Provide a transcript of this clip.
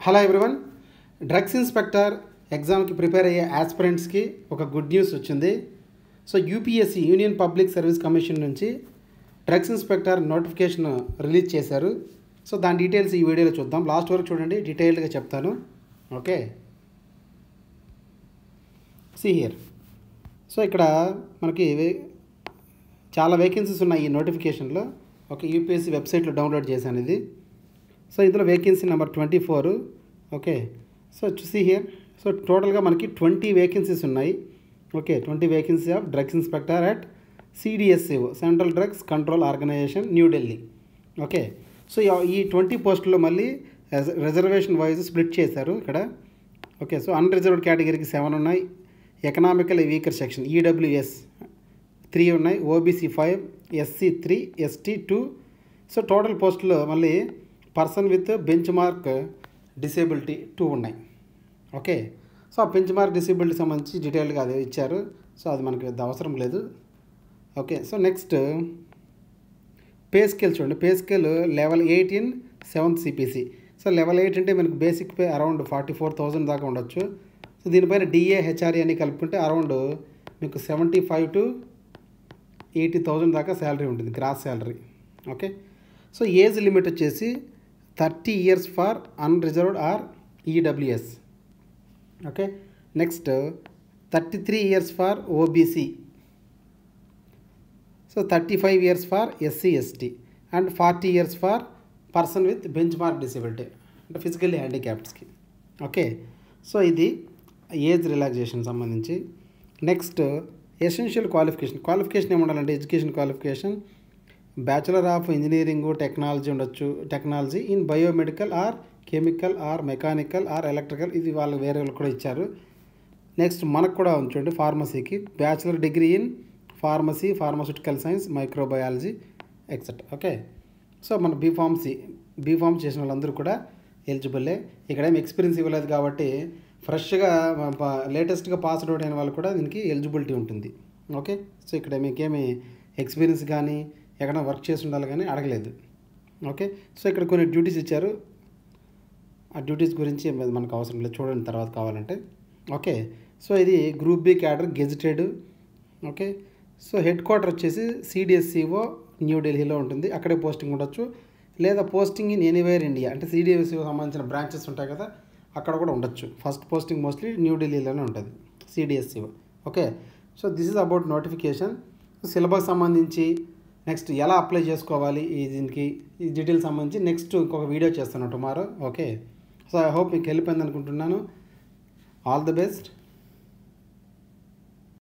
Hello everyone, drugs inspector ఎగ్జామ్కి prepare అయ్యే ఆస్పిరెంట్స్కి ఒక గుడ్ న్యూస్ వచ్చింది. So UPSC union public service commission నుంచి డ్రగ్స్ ఇన్స్పెక్టర్ నోటిఫికేషన్ రిలీజ్ చేశారు. సో దాని డీటెయిల్స్ ఈ వీడియోలో చూద్దాం. లాస్ట్ వరకు చూడండి, డీటెయిల్డ్గా చెప్తాను. Okay, see here. సో ఇక్కడ మనకి చాలా వేకెన్సీస్ ఉన్నాయి ఈ నోటిఫికేషన్లో. ఓకే, యూపీఎస్సీ వెబ్సైట్లో డౌన్లోడ్ చేశాను ఇది. సో ఇందులో vacancy number 24. Okay, so see here. So టోటల్గా మనకి 20 వేకెన్సీస్ ఉన్నాయి. Okay, 20 vacancy of drugs inspector at CDSCO, central drugs control organisation, New Delhi. Okay, so ఈ 20 పోస్టుల్లో మళ్ళీ రిజర్వేషన్ వైజ్ స్ప్లిట్ చేశారు ఇక్కడ. ఓకే, సో అన్రిజర్వ్డ్ కేటగిరీకి 7 ఉన్నాయి, ఎకనామికల్ వీకర్ సెక్షన్ EWS 3 ఉన్నాయి, OBC 5, SC 3, ST 2. So total పోస్టులో మళ్ళీ person with bench mark disability 2 ఉన్నాయి. ఓకే, సో ఆ బెంచ్ మార్క్ డిసేబిలిటీ సంబంధించి డీటెయిల్గా అది ఇచ్చారు. సో అది మనకి అవసరం లేదు. Okay, so next pay scale చూడండి. Pay scale level 8 in 7th CPC. So level 8 అంటే మనకు బేసిక్ పే అరౌండ్ 44,000 దాకా ఉండొచ్చు. సో దీనిపైన DA HRA అని కలుపుకుంటే అరౌండ్ మీకు 75,000 to 80,000 దాకా శాలరీ ఉంటుంది, gross salary. Okay, so age limit వచ్చేసి 30 years for unreserved or EWS. Okay, next 33 years for OBC. So 35 years for SC ST and 40 years for person with bench mark disability అంటే physically హ్యాండిక్యాప్డ్స్కి. Okay, so ఇది age relaxation సంబంధించి. Next essential qualification ఏముండాలంటే education qualification bachelor of engineering technology ఉండొచ్చు, technology in biomedical or chemical or mechanical or electrical. ఇది వాళ్ళు వేరే వాళ్ళు కూడా ఇచ్చారు. నెక్స్ట్ మనకు కూడా ఉంచండి ఫార్మసీకి bachelor degree in pharmacy, pharmaceutical science, microbiology etcetera. Okay, so మన బీఫార్మ్ చేసిన వాళ్ళందరూ కూడా ఎలిజిబుల్లే. ఇక్కడ ఏమి ఎక్స్పీరియన్స్ ఇవ్వలేదు కాబట్టి ఫ్రెష్గా లేటెస్ట్గా పాస్డ్ అవుట్ అయిన వాళ్ళు కూడా దీనికి ఎలిజిబిలిటీ ఉంటుంది. ఓకే, సో ఇక్కడ మీకేమి ఎక్స్పీరియన్స్ కానీ ఎక్కడ వర్క్ చేసి ఉండాలి కానీ అడగలేదు. ఓకే, సో ఇక్కడ కొన్ని డ్యూటీస్ ఇచ్చారు. ఆ డ్యూటీస్ గురించి మనకు అవసరం లేదు, చూడండి తర్వాత కావాలంటే. ఓకే, సో ఇది group B cadre gazetted. Okay, so head quarter వచ్చేసి CDSCO న్యూఢిల్లీలో ఉంటుంది, అక్కడే పోస్టింగ్ ఉండొచ్చు. లేదా పోస్టింగ్ ఇన్ ఎనీవేర్ ఇండియా అంటే CDSCO సంబంధించిన బ్రాంచెస్ ఉంటాయి కదా, అక్కడ కూడా ఉండొచ్చు. ఫస్ట్ పోస్టింగ్ మోస్ట్లీ న్యూఢిల్లీలోనే ఉంటుంది CDSCO. Okay, so this is about notification. Syllabus సంబంధించి నెక్స్ట్ ఎలా అప్లై చేసుకోవాలి దీనికి ఈ డీటెయిల్స్ సంబంధించి నెక్స్ట్ ఇంకొక వీడియో చేస్తాను tomorrow. Okay, so I hope మీకు హెల్ప్ అయింది అనుకుంటున్నాను. All the best.